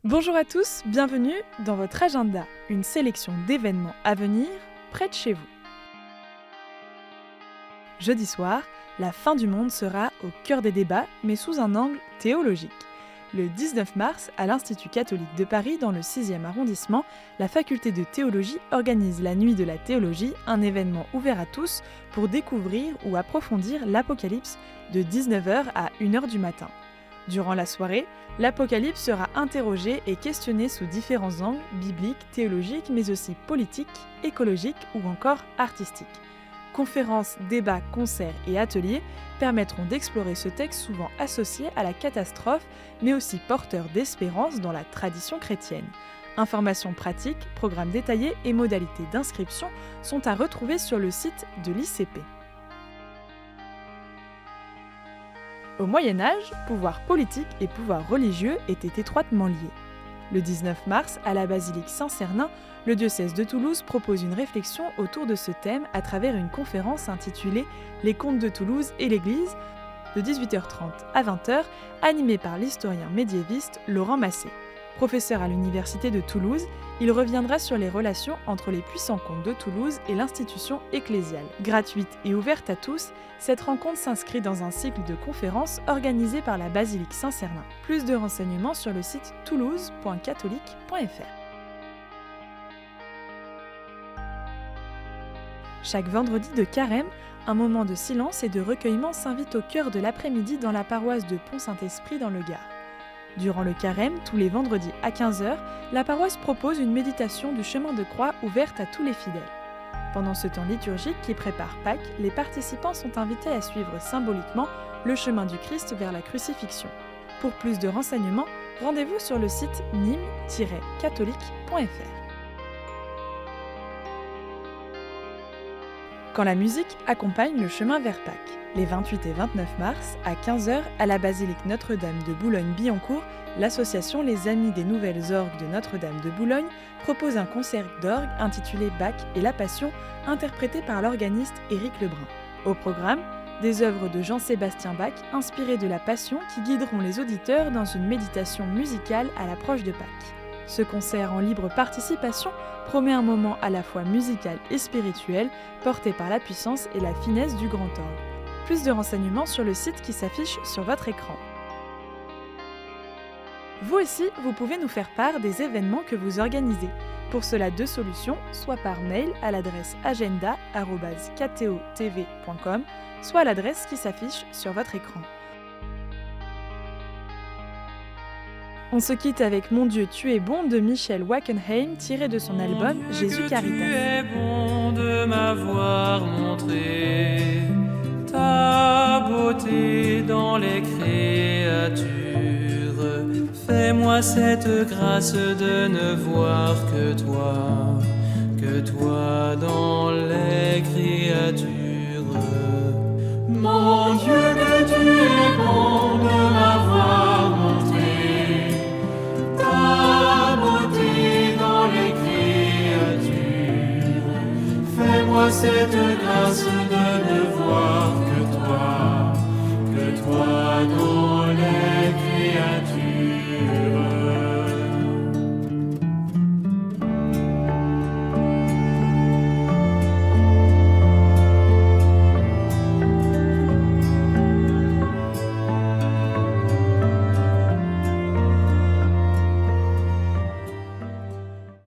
Bonjour à tous, bienvenue dans votre agenda, une sélection d'événements à venir près de chez vous. Jeudi soir, la fin du monde sera au cœur des débats, mais sous un angle théologique. Le 19 mars, à l'Institut catholique de Paris, dans le 6e arrondissement, la faculté de théologie organise la Nuit de la théologie, un événement ouvert à tous pour découvrir ou approfondir l'Apocalypse de 19h à 1h du matin. Durant la soirée, l'Apocalypse sera interrogé et questionné sous différents angles, bibliques, théologiques, mais aussi politiques, écologiques ou encore artistiques. Conférences, débats, concerts et ateliers permettront d'explorer ce texte souvent associé à la catastrophe, mais aussi porteur d'espérance dans la tradition chrétienne. Informations pratiques, programmes détaillés et modalités d'inscription sont à retrouver sur le site de l'ICP. Au Moyen-Âge, pouvoir politique et pouvoir religieux étaient étroitement liés. Le 19 mars, à la basilique Saint-Cernin, le diocèse de Toulouse propose une réflexion autour de ce thème à travers une conférence intitulée « Les contes de Toulouse et l'Église » de 18h30 à 20h, animée par l'historien médiéviste Laurent Massé. Professeur à l'université de Toulouse, il reviendra sur les relations entre les puissants comtes de Toulouse et l'institution ecclésiale. Gratuite et ouverte à tous, cette rencontre s'inscrit dans un cycle de conférences organisé par la basilique Saint-Cernin. Plus de renseignements sur le site toulouse.catholique.fr. Chaque vendredi de Carême, un moment de silence et de recueillement s'invite au cœur de l'après-midi dans la paroisse de Pont-Saint-Esprit dans le Gard. Durant le Carême, tous les vendredis à 15h, la paroisse propose une méditation du chemin de croix ouverte à tous les fidèles. Pendant ce temps liturgique qui prépare Pâques, les participants sont invités à suivre symboliquement le chemin du Christ vers la crucifixion. Pour plus de renseignements, rendez-vous sur le site nîmes-catholique.fr. Quand la musique accompagne le chemin vers Pâques. Les 28 et 29 mars, à 15h, à la basilique Notre-Dame de Boulogne-Billancourt, l'association Les Amis des Nouvelles Orgues de Notre-Dame de Boulogne propose un concert d'orgue intitulé Bach et la Passion, interprété par l'organiste Éric Lebrun. Au programme, des œuvres de Jean-Sébastien Bach inspirées de la Passion qui guideront les auditeurs dans une méditation musicale à l'approche de Pâques. Ce concert en libre participation promet un moment à la fois musical et spirituel, porté par la puissance et la finesse du grand orgue. Plus de renseignements sur le site qui s'affiche sur votre écran. Vous aussi, vous pouvez nous faire part des événements que vous organisez. Pour cela, deux solutions, soit par mail à l'adresse agenda@ktotv.com, soit à l'adresse qui s'affiche sur votre écran. On se quitte avec Mon Dieu, tu es bon de Michel Wackenheim, tiré de son album Jésus Caritas. Tu es bon de m'avoir montré ta beauté dans les créatures. Fais-moi cette grâce de ne voir que toi dans les créatures. Mon Dieu, que tu es bon de m'avoir montré ta beauté dans les créatures. Fais-moi cette grâce de ne voir que toi dans les